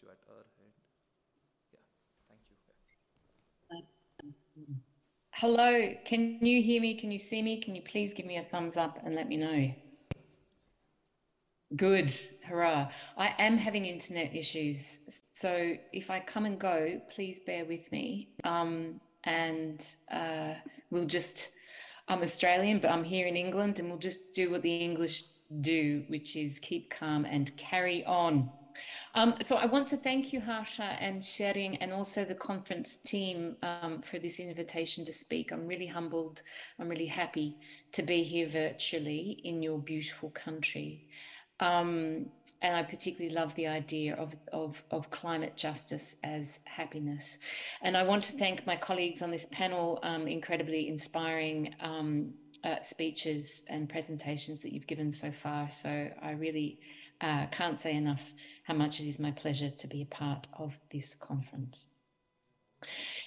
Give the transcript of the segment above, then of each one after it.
issue at our end. Yeah, thank you. Hello, can you hear me? Can you see me? Can you please give me a thumbs up and let me know? Good, hurrah. I am having internet issues. So if I come and go, please bear with me. And we'll just, I'm Australian, but I'm here in England, and we'll just do what the English do, which is keep calm and carry on. So I want to thank you, Harsha and Shering, and also the conference team for this invitation to speak. I'm really humbled. I'm really happy to be here virtually in your beautiful country. And I particularly love the idea of climate justice as happiness. And I want to thank my colleagues on this panel, incredibly inspiring speeches and presentations that you've given so far. So I really can't say enough how much it is my pleasure to be a part of this conference.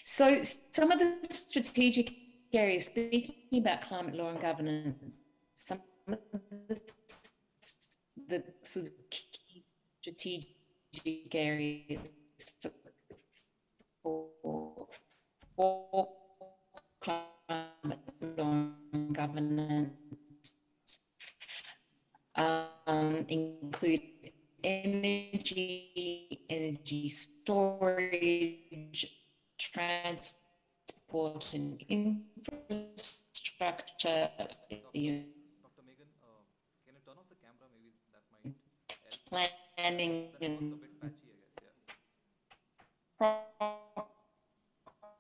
So some of the strategic areas, speaking about climate law and governance, some of the sort of key strategic areas for climate law and governance include energy storage, transport and infrastructure. Dr. Megan, can you turn off the camera? Maybe that might help. Planning The network's a and bit patchy, I guess.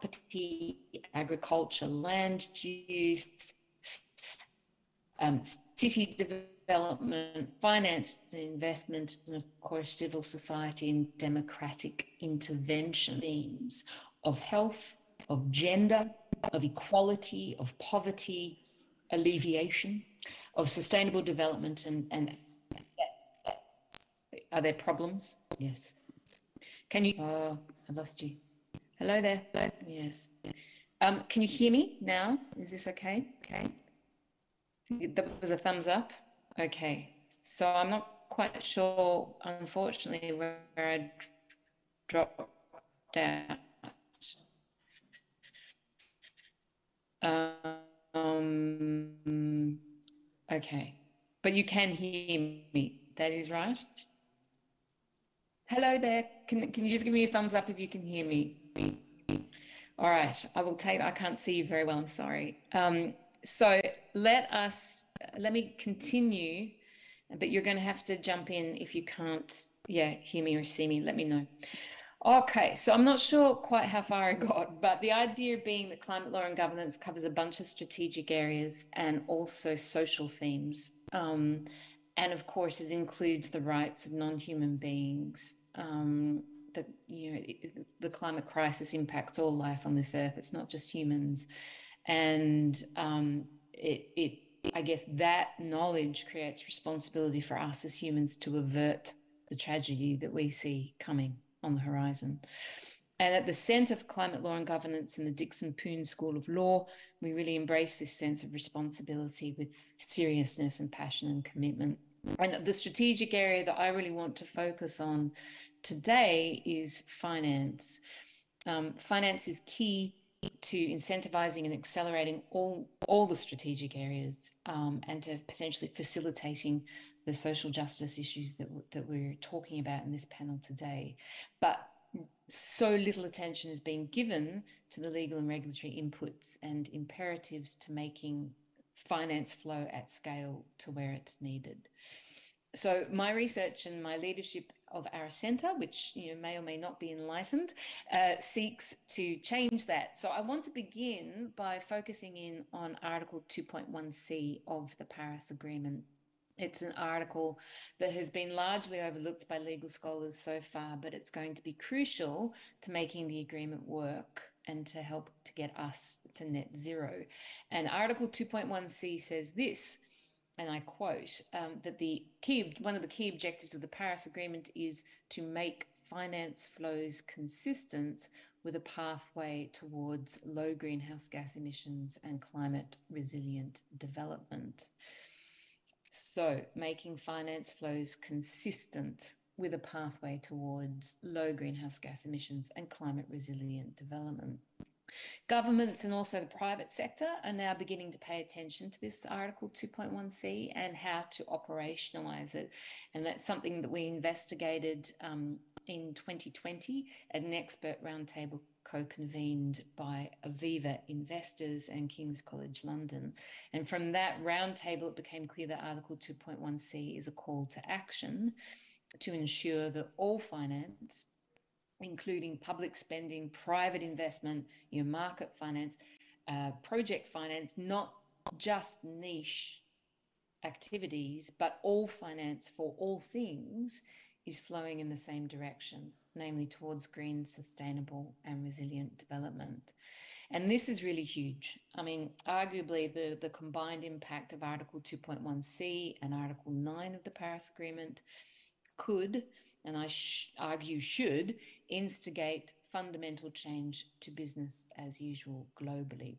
property, agriculture, land use, city development, finance and investment, and of course civil society and democratic intervention. Themes of health, of gender, of equality, of poverty alleviation, of sustainable development, and are there problems? Yes. Can you? Oh, I lost you. Hello there. Hello. Yes. Can you hear me now? Is this okay? Okay. That was a thumbs up. Okay. So I'm not quite sure, unfortunately, where I dropped out. Okay. But you can hear me. That is right. Hello there. Can you just give me a thumbs up if you can hear me? All right. I will take. I can't see you very well. I'm sorry. So let me continue, but you're going to have to jump in if you can't, hear me or see me. Let me know. Okay, so I'm not sure quite how far I got, but the idea being that climate law and governance covers a bunch of strategic areas and also social themes. And of course, it includes the rights of non-human beings. The climate crisis impacts all life on this earth. It's not just humans. And I guess that knowledge creates responsibility for us as humans to avert the tragedy that we see coming on the horizon. And at the centre of climate law and governance in the Dixon Poon School of Law, we really embrace this sense of responsibility with seriousness and passion and commitment. And the strategic area that I really want to focus on today is finance. Finance is key to incentivizing and accelerating all the strategic areas and to potentially facilitating the social justice issues that we're talking about in this panel today. But so little attention is being given to the legal and regulatory inputs and imperatives to making finance flow at scale to where it's needed. So my research and my leadership of our centre, which may or may not be enlightened, seeks to change that. So I want to begin by focusing in on Article 2.1c of the Paris Agreement. It's an article that has been largely overlooked by legal scholars so far, but it's going to be crucial to making the agreement work and to help to get us to net zero. And Article 2.1c says this, and I quote, that one of the key objectives of the Paris Agreement is to make finance flows consistent with a pathway towards low greenhouse gas emissions and climate resilient development. So making finance flows consistent with a pathway towards low greenhouse gas emissions and climate resilient development. Governments and also the private sector are now beginning to pay attention to this Article 2.1c and how to operationalise it. And that's something that we investigated in 2020 at an expert roundtable co-convened by Aviva Investors and King's College London. And from that roundtable, it became clear that Article 2.1c is a call to action to ensure that all finance, including public spending, private investment, market finance, project finance, not just niche activities, but all finance for all things is flowing in the same direction, namely towards green, sustainable and resilient development. And this is really huge. I mean, arguably the combined impact of Article 2.1c and Article 9 of the Paris Agreement could, and I argue should, instigate fundamental change to business as usual globally.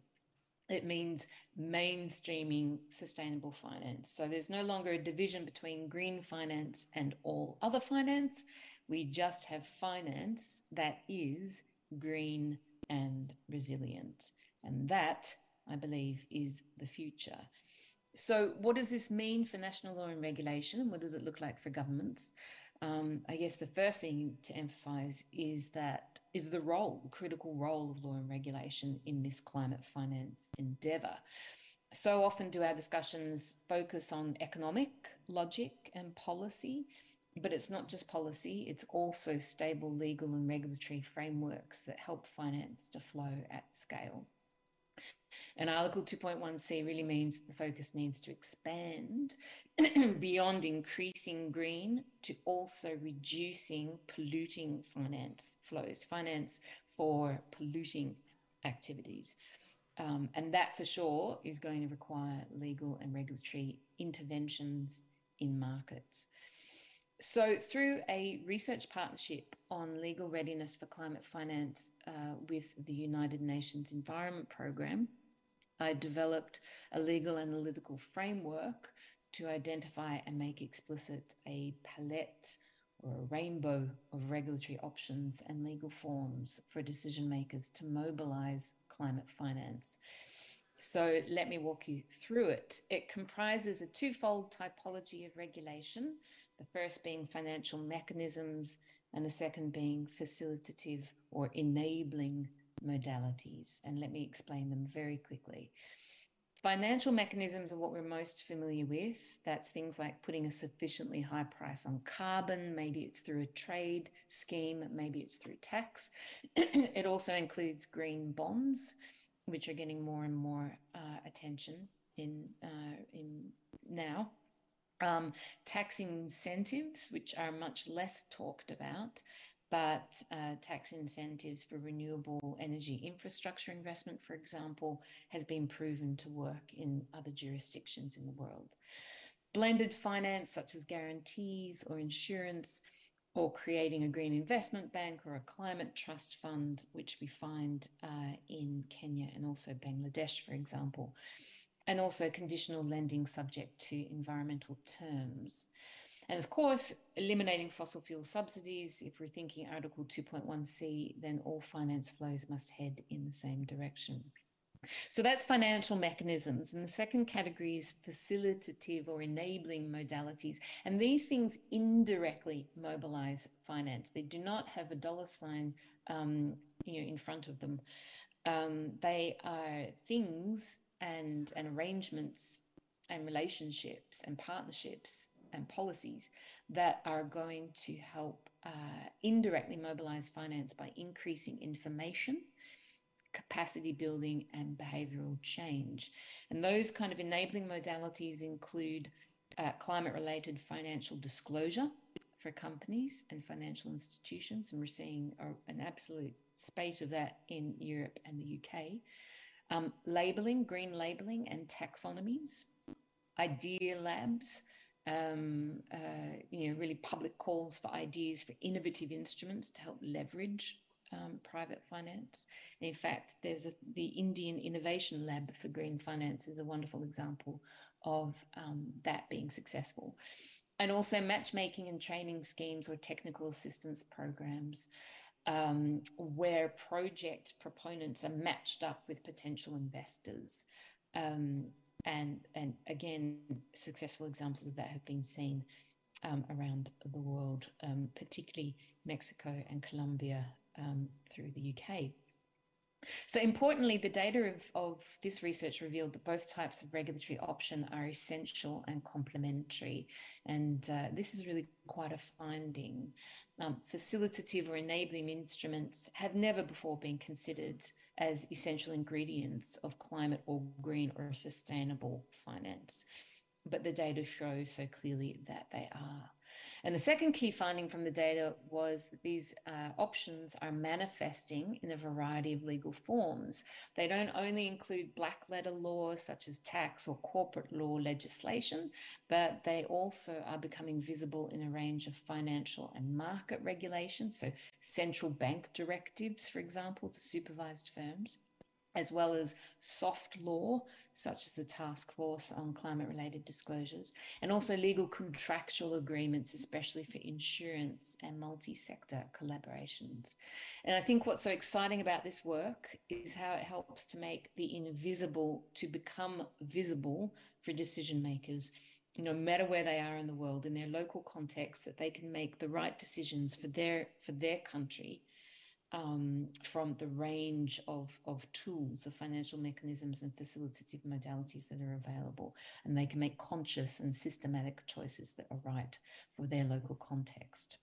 It means mainstreaming sustainable finance. So there's no longer a division between green finance and all other finance. We just have finance that is green and resilient. And that, I believe, is the future. So what does this mean for national law and regulation, and what does it look like for governments? I guess the first thing to emphasise is the critical role of law and regulation in this climate finance endeavour. So often do our discussions focus on economic logic and policy, but it's not just policy, it's also stable legal and regulatory frameworks that help finance to flow at scale. And Article 2.1c really means that the focus needs to expand beyond increasing green to also reducing polluting finance flows, finance for polluting activities. And that for sure is going to require legal and regulatory interventions in markets. So through a research partnership on legal readiness for climate finance with the United Nations Environment Programme, I developed a legal analytical framework to identify and make explicit a palette or a rainbow of regulatory options and legal forms for decision makers to mobilise climate finance. So let me walk you through it. It comprises a twofold typology of regulation, the first being financial mechanisms and the second being facilitative or enabling modalities. And let me explain them very quickly. Financial mechanisms are what we're most familiar with. That's things like putting a sufficiently high price on carbon. Maybe it's through a trade scheme. Maybe it's through tax. It also includes green bonds, which are getting more and more attention in now. Tax incentives, which are much less talked about, but tax incentives for renewable energy infrastructure investment, for example, has been proven to work in other jurisdictions in the world. Blended finance, such as guarantees or insurance, or creating a green investment bank or a climate trust fund, which we find in Kenya and also Bangladesh, for example, and also conditional lending subject to environmental terms. And of course, eliminating fossil fuel subsidies. If we're thinking Article 2.1c, then all finance flows must head in the same direction. So that's financial mechanisms. And the second category is facilitative or enabling modalities. And these things indirectly mobilize finance. They do not have a dollar sign in front of them. They are things and arrangements and relationships and partnerships and policies that are going to help indirectly mobilize finance by increasing information, capacity building and behavioral change. And those kind of enabling modalities include climate-related financial disclosure for companies and financial institutions, and we're seeing an absolute spate of that in Europe and the UK. Labeling, green labeling and taxonomies, idea labs, really public calls for ideas for innovative instruments to help leverage private finance. And in fact, there's the Indian Innovation Lab for Green Finance is a wonderful example of that being successful. And also matchmaking and training schemes or technical assistance programs, where project proponents are matched up with potential investors. And again, successful examples of that have been seen around the world, particularly Mexico and Colombia, through the UK. So importantly, the data of this research revealed that both types of regulatory option are essential and complementary. And this is really quite a finding. Facilitative or enabling instruments have never before been considered as essential ingredients of climate or green or sustainable finance. But the data shows so clearly that they are. And the second key finding from the data was that these options are manifesting in a variety of legal forms. They don't only include black letter laws such as tax or corporate law legislation, but they also are becoming visible in a range of financial and market regulations, so central bank directives, for example, to supervised firms, as well as soft law, such as the Task Force on Climate-Related Disclosures, and also legal contractual agreements, especially for insurance and multi-sector collaborations. And I think what's so exciting about this work is how it helps to make the invisible to become visible for decision makers, no matter where they are in the world, in their local context, that they can make the right decisions for their country, from the range of tools, of financial mechanisms and facilitative modalities that are available. And they can make conscious and systematic choices that are right for their local context.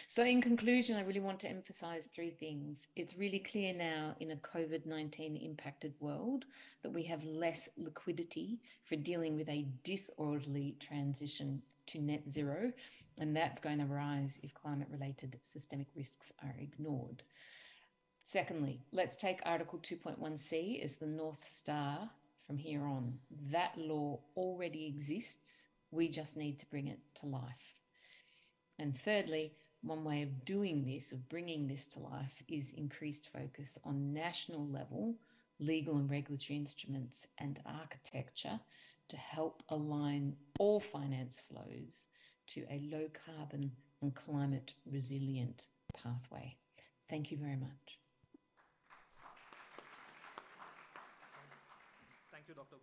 So in conclusion, I really want to emphasize three things. It's really clear now in a COVID-19 impacted world that we have less liquidity for dealing with a disorderly transition to net zero, and that's going to rise if climate-related systemic risks are ignored. Secondly, let's take Article 2.1c as the North Star from here on. That law already exists. We just need to bring it to life. And thirdly, one way of doing this, of bringing this to life, is increased focus on national level legal and regulatory instruments and architecture to help align all finance flows to a low carbon and climate resilient pathway. Thank you very much. Thank you, Dr.